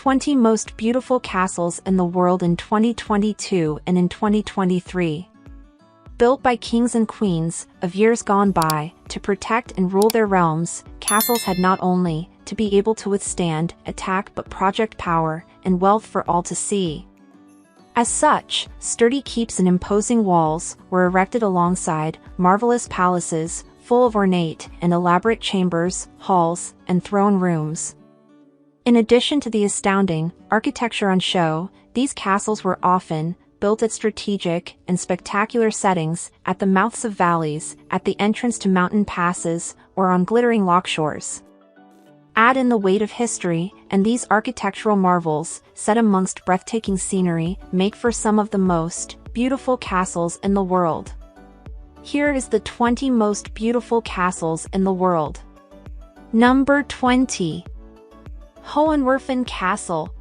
20 most beautiful castles in the world in 2022 and in 2023. Built by kings and queens of years gone by to protect and rule their realms, castles had not only to be able to withstand attack but project power and wealth for all to see. As such, sturdy keeps and imposing walls were erected alongside marvelous palaces full of ornate and elaborate chambers, halls, and throne rooms. In addition to the astounding architecture on show, these castles were often built at strategic and spectacular settings at the mouths of valleys, at the entrance to mountain passes, or on glittering lakeshores. Add in the weight of history, and these architectural marvels, set amongst breathtaking scenery, make for some of the most beautiful castles in the world. Here is the 20 most beautiful castles in the world. Number 20. Hohenwerfen Castle.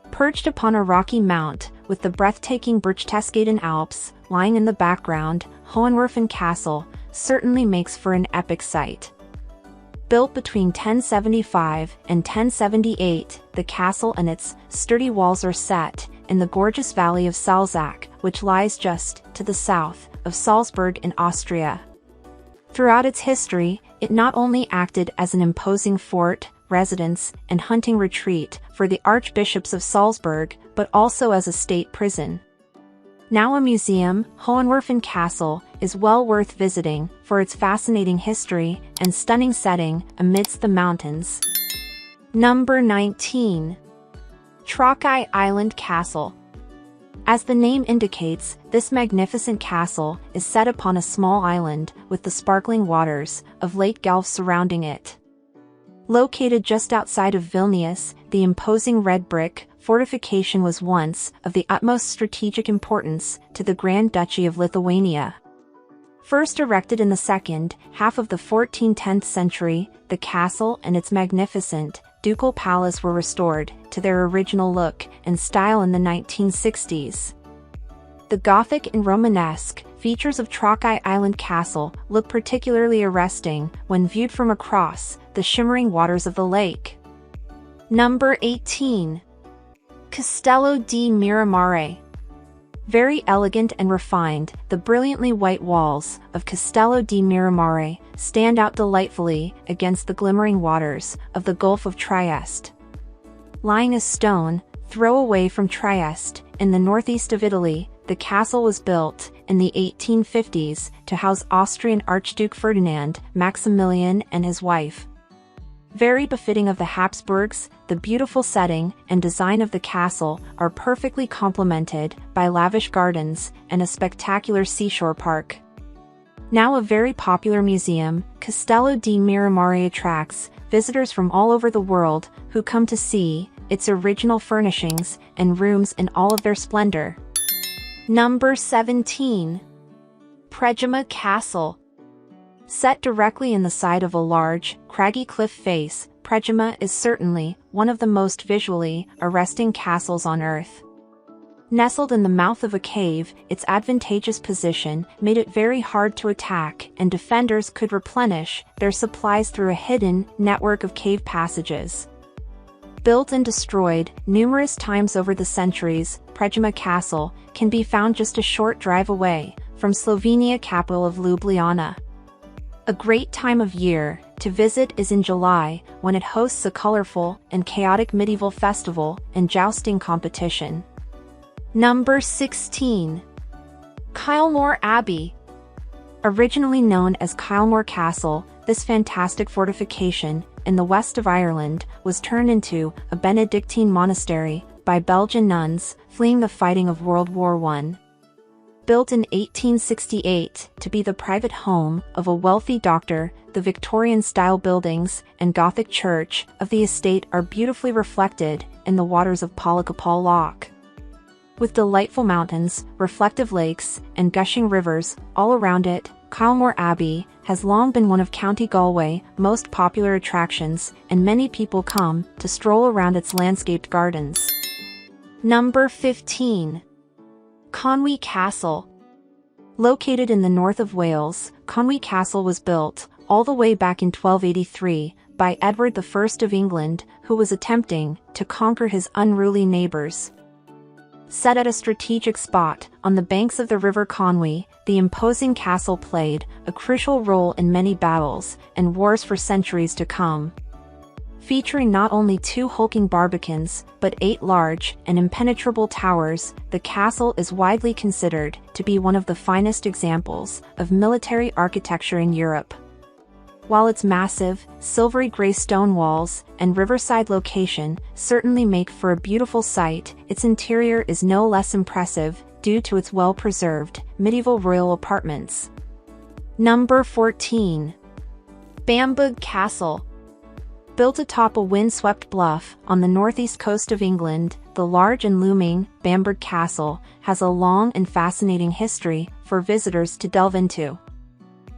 Perched upon a rocky mount, with the breathtaking Berchtesgaden Alps lying in the background, Hohenwerfen Castle certainly makes for an epic sight. Built between 1075 and 1078, the castle and its sturdy walls are set in the gorgeous valley of Salzach, which lies just to the south of Salzburg in Austria. Throughout its history, it not only acted as an imposing fort, residence, and hunting retreat for the archbishops of Salzburg, but also as a state prison. Now a museum, Hohenwerfen Castle is well worth visiting for its fascinating history and stunning setting amidst the mountains. Number 19. Trakai Island Castle. As the name indicates, this magnificent castle is set upon a small island with the sparkling waters of Lake Galf surrounding it. Located just outside of Vilnius, the imposing red brick fortification was once of the utmost strategic importance to the Grand Duchy of Lithuania. First erected in the second half of the 14th century, the castle and its magnificent ducal palace were restored to their original look and style in the 1960s. The Gothic and Romanesque features of Trakai Island Castle look particularly arresting when viewed from across the shimmering waters of the lake. Number 18. Castello di Miramare. Very elegant and refined, the brilliantly white walls of Castello di Miramare stand out delightfully against the glimmering waters of the Gulf of Trieste. Lying a stone throw away from Trieste, in the northeast of Italy, the castle was built in the 1850s to house Austrian Archduke Ferdinand Maximilian and his wife. Very befitting of the Habsburgs, the beautiful setting and design of the castle are perfectly complemented by lavish gardens and a spectacular seashore park. Now a very popular museum, Castello di Miramare attracts visitors from all over the world who come to see its original furnishings and rooms in all of their splendor. Number 17. Predjama Castle. Set directly in the side of a large, craggy cliff face, Predjama is certainly one of the most visually arresting castles on Earth. Nestled in the mouth of a cave, its advantageous position made it very hard to attack, and defenders could replenish their supplies through a hidden network of cave passages. Built and destroyed numerous times over the centuries, Predjama Castle can be found just a short drive away from Slovenia capital of Ljubljana. A great time of year to visit is in July, when it hosts a colorful and chaotic medieval festival and jousting competition. Number 16. Kylemore Abbey. Originally known as Kylemore Castle, this fantastic fortification in the west of Ireland was turned into a Benedictine monastery by Belgian nuns fleeing the fighting of World War I. Built in 1868 to be the private home of a wealthy doctor, the Victorian-style buildings and Gothic church of the estate are beautifully reflected in the waters of Pollakapal Loch. With delightful mountains, reflective lakes, and gushing rivers all around it, Kylemore Abbey has long been one of County Galway's most popular attractions, and many people come to stroll around its landscaped gardens. Number 15. Conwy Castle. Located in the north of Wales, Conwy Castle was built all the way back in 1283 by Edward I of England, who was attempting to conquer his unruly neighbors. Set at a strategic spot on the banks of the River Conwy, the imposing castle played a crucial role in many battles and wars for centuries to come. Featuring not only 2 hulking barbicans, but 8 large and impenetrable towers, the castle is widely considered to be one of the finest examples of military architecture in Europe. While its massive, silvery gray stone walls and riverside location certainly make for a beautiful sight, its interior is no less impressive due to its well-preserved, medieval royal apartments. Number 14. Bamburgh Castle. Built atop a wind-swept bluff on the northeast coast of England, the large and looming Bamburgh Castle has a long and fascinating history for visitors to delve into.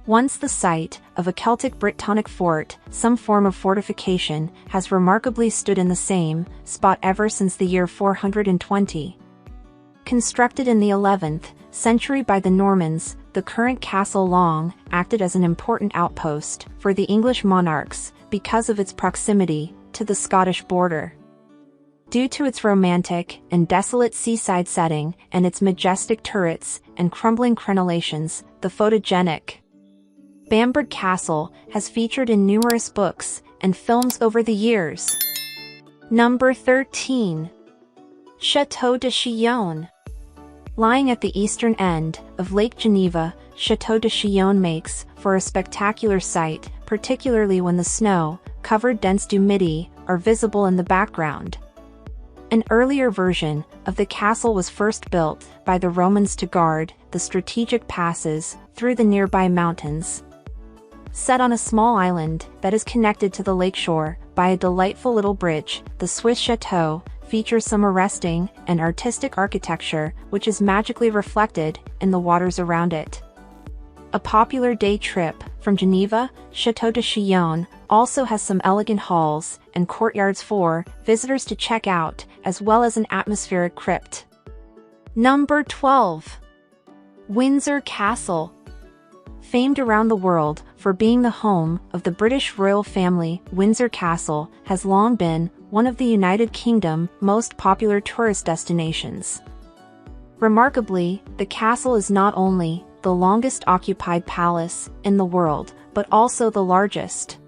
Once the site of a Celtic Brittonic fort, some form of fortification has remarkably stood in the same spot ever since the year 420. Constructed in the 11th century by the Normans, the current castle long acted as an important outpost for the English monarchs because of its proximity to the Scottish border. Due to its romantic and desolate seaside setting and its majestic turrets and crumbling crenellations, the photogenic Bamburgh Castle has featured in numerous books and films over the years. Number 13. Château de Chillon. Lying at the eastern end of Lake Geneva, Château de Chillon makes for a spectacular sight, particularly when the snow-covered dense Midi are visible in the background. An earlier version of the castle was first built by the Romans to guard the strategic passes through the nearby mountains. Set on a small island that is connected to the lakeshore by a delightful little bridge, the Swiss chateau features some arresting and artistic architecture which is magically reflected in the waters around it. A popular day trip from Geneva, Château de Chillon also has some elegant halls and courtyards for visitors to check out, as well as an atmospheric crypt. Number 12. Windsor Castle. Famed around the world for being the home of the British royal family, Windsor Castle has long been one of the United Kingdom's most popular tourist destinations. Remarkably, the castle is not only the longest occupied palace in the world, but also the largest.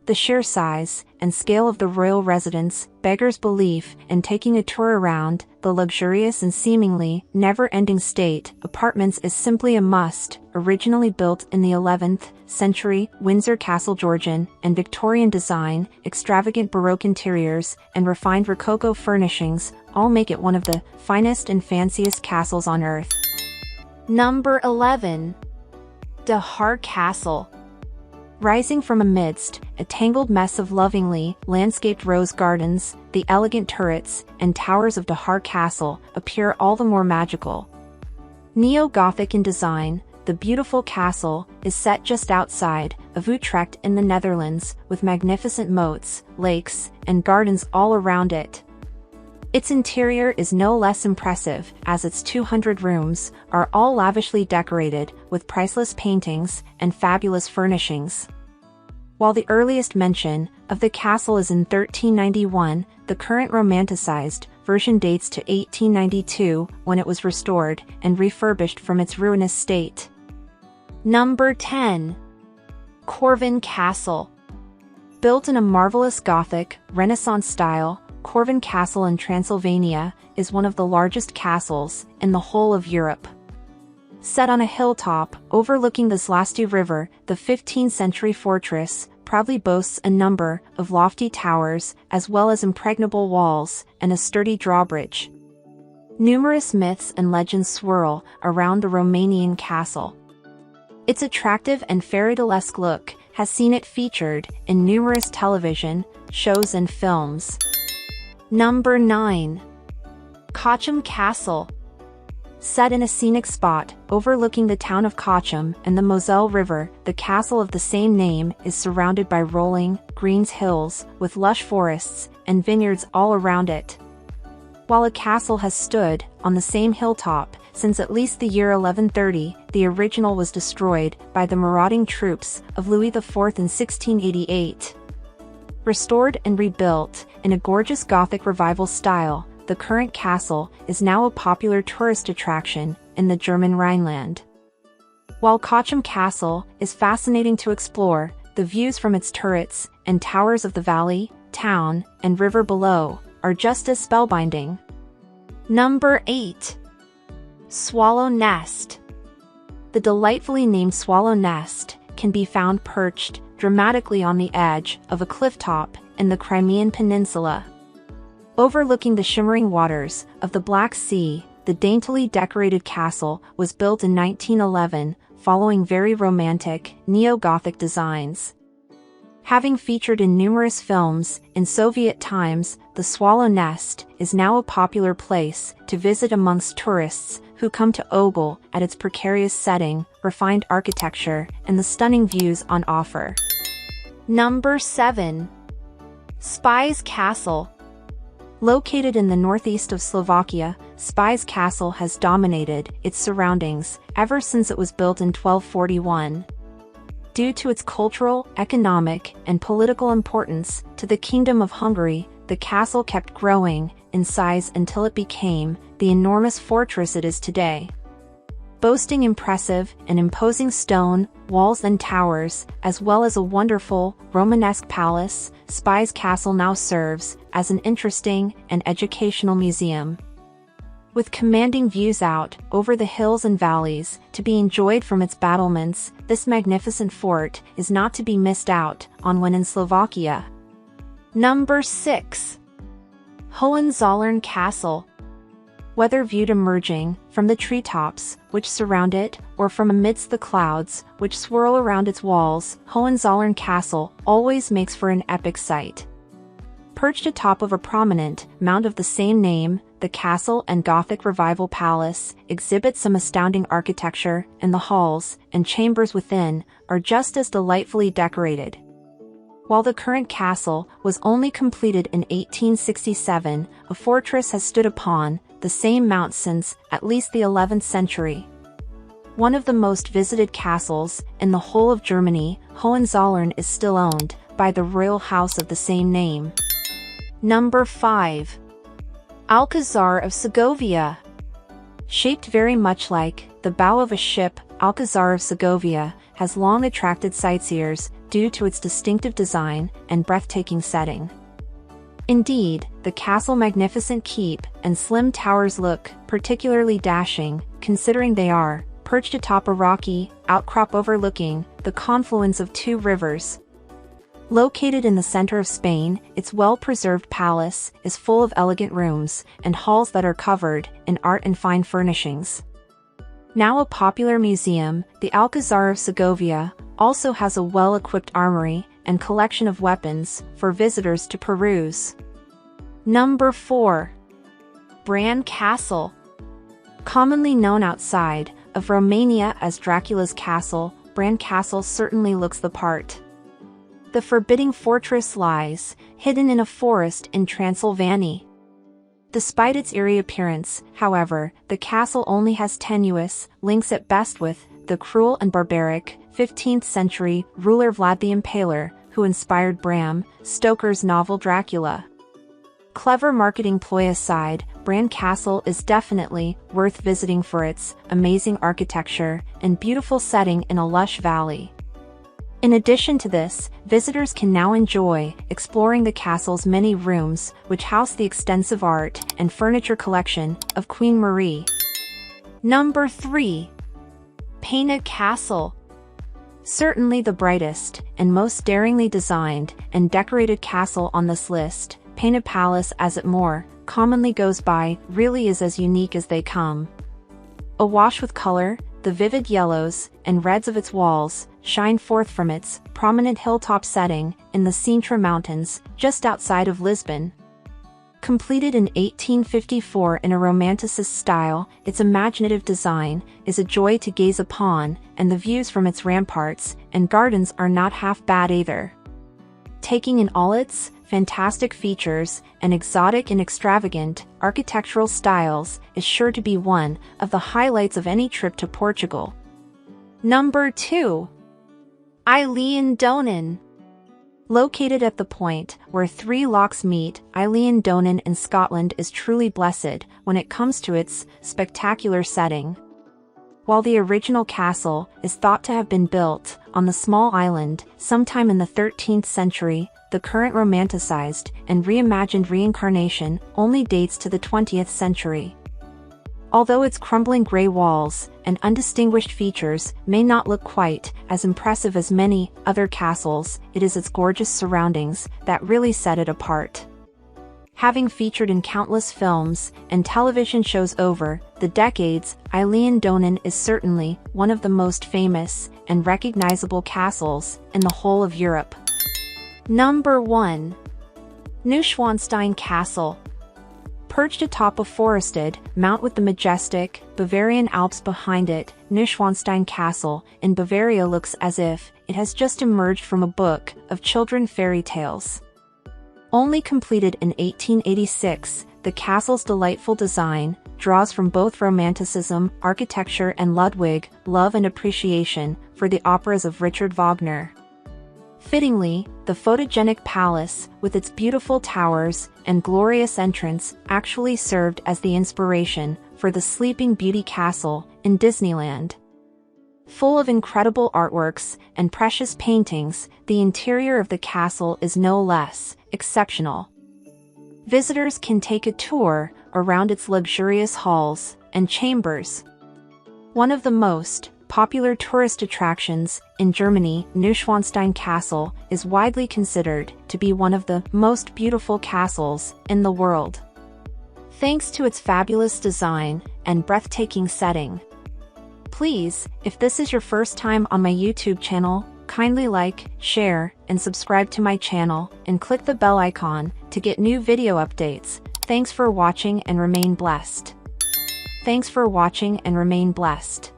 The sheer size and scale of the royal residence beggars belief, and taking a tour around the luxurious and seemingly never-ending state apartments is simply a must. Originally built in the 11th century, Windsor Castle Georgian and Victorian design, extravagant Baroque interiors, and refined Rococo furnishings all make it one of the finest and fanciest castles on earth. Number 11. De Haar Castle. Rising from amidst a tangled mess of lovingly landscaped rose gardens, the elegant turrets and towers of De Haar Castle appear all the more magical. Neo-Gothic in design, the beautiful castle is set just outside of Utrecht in the Netherlands, with magnificent moats, lakes, and gardens all around it. Its interior is no less impressive, as its 200 rooms are all lavishly decorated with priceless paintings and fabulous furnishings. While the earliest mention of the castle is in 1391, the current romanticized version dates to 1892, when it was restored and refurbished from its ruinous state. Number 10. Corvin Castle. Built in a marvelous Gothic, Renaissance style, Corvin Castle in Transylvania is one of the largest castles in the whole of Europe. Set on a hilltop overlooking the Zlatu River, the 15th century fortress proudly boasts a number of lofty towers, as well as impregnable walls and a sturdy drawbridge. Numerous myths and legends swirl around the Romanian castle. Its attractive and fairy-tale-esque look has seen it featured in numerous television shows and films. Number 9. Cochem Castle. Set in a scenic spot overlooking the town of Cochem and the Moselle River, the castle of the same name is surrounded by rolling, green hills with lush forests and vineyards all around it. While a castle has stood on the same hilltop since at least the year 1130, the original was destroyed by the marauding troops of Louis IV in 1688. Restored and rebuilt in a gorgeous Gothic revival style, the current castle is now a popular tourist attraction in the German Rhineland. While Cochem Castle is fascinating to explore, the views from its turrets and towers of the valley, town, and river below are just as spellbinding. Number 8. Swallow Nest. The delightfully named Swallow Nest can be found perched dramatically on the edge of a clifftop in the Crimean Peninsula. Overlooking the shimmering waters of the Black Sea, the daintily decorated castle was built in 1911, following very romantic, neo-Gothic designs. Having featured in numerous films in Soviet times, the Swallow Nest is now a popular place to visit amongst tourists who come to ogle at its precarious setting, refined architecture, and the stunning views on offer. Number 7. Spies Castle. Located in the northeast of Slovakia, Spies Castle has dominated its surroundings ever since it was built in 1241. Due to its cultural, economic, and political importance to the Kingdom of Hungary, the castle kept growing in size until it became the enormous fortress it is today. Boasting impressive and imposing stone walls and towers, as well as a wonderful, Romanesque palace, Spies Castle now serves as an interesting and educational museum. With commanding views out over the hills and valleys to be enjoyed from its battlements, this magnificent fort is not to be missed out on when in Slovakia. Number 6. Hohenzollern Castle. Whether viewed emerging from the treetops which surround it, or from amidst the clouds which swirl around its walls, Hohenzollern Castle always makes for an epic sight. Perched atop of a prominent mound of the same name, the castle and Gothic Revival Palace exhibit some astounding architecture, and the halls and chambers within are just as delightfully decorated. While the current castle was only completed in 1867, a fortress has stood upon the same mount since at least the 11th century. One of the most visited castles in the whole of Germany, Hohenzollern is still owned by the royal house of the same name. Number 5. Alcazar of Segovia. Shaped very much like the bow of a ship, Alcazar of Segovia has long attracted sightseers due to its distinctive design and breathtaking setting. Indeed, the castle's magnificent keep and slim towers look particularly dashing, considering they are perched atop a rocky outcrop overlooking the confluence of two rivers. Located in the center of Spain, its well-preserved palace is full of elegant rooms and halls that are covered in art and fine furnishings. Now a popular museum, the Alcazar of Segovia also has a well-equipped armory and collection of weapons for visitors to peruse. Number 4. Bran Castle. Commonly known outside of Romania as Dracula's Castle, Bran Castle certainly looks the part. The forbidding fortress lies hidden in a forest in Transylvania. Despite its eerie appearance, however, the castle only has tenuous links at best with the cruel and barbaric 15th century ruler Vlad the Impaler, who inspired Bram Stoker's novel Dracula. Clever marketing ploy aside, Bran Castle is definitely worth visiting for its amazing architecture and beautiful setting in a lush valley. In addition to this, visitors can now enjoy exploring the castle's many rooms, which house the extensive art and furniture collection of Queen Marie. Number 3. Peine Castle. Certainly the brightest and most daringly designed and decorated castle on this list, Peine Palace as it more commonly goes by really is as unique as they come. Awash with color, the vivid yellows and reds of its walls shine forth from its prominent hilltop setting in the Sintra Mountains just outside of Lisbon. Completed in 1854 in a Romanticist style, its imaginative design is a joy to gaze upon, and the views from its ramparts and gardens are not half bad either. Taking in all its fantastic features and exotic and extravagant architectural styles is sure to be one of the highlights of any trip to Portugal. Number 2. Eilean Donan. Located at the point where three lochs meet, Donan in Scotland is truly blessed when it comes to its spectacular setting. While the original castle is thought to have been built on the small island sometime in the 13th century, the current romanticized and reimagined reincarnation only dates to the 20th century. Although its crumbling gray walls and undistinguished features may not look quite as impressive as many other castles, it is its gorgeous surroundings that really set it apart. Having featured in countless films and television shows over the decades, Donan is certainly one of the most famous and recognizable castles in the whole of Europe. Number 1. Neuschwanstein Castle. Perched atop a forested mount with the majestic Bavarian Alps behind it, Neuschwanstein Castle in Bavaria looks as if it has just emerged from a book of children's fairy tales. Only completed in 1886, the castle's delightful design draws from both Romanticism, architecture and Ludwig, love and appreciation for the operas of Richard Wagner. Fittingly, the photogenic palace, with its beautiful towers and glorious entrance, actually served as the inspiration for the Sleeping Beauty Castle in Disneyland. Full of incredible artworks and precious paintings, the interior of the castle is no less exceptional. Visitors can take a tour around its luxurious halls and chambers. One of the most popular tourist attractions in Germany, Neuschwanstein Castle is widely considered to be one of the most beautiful castles in the world, thanks to its fabulous design and breathtaking setting. Please, if this is your first time on my YouTube channel, kindly like, share, and subscribe to my channel, and click the bell icon to get new video updates. Thanks for watching and remain blessed. Thanks for watching and remain blessed.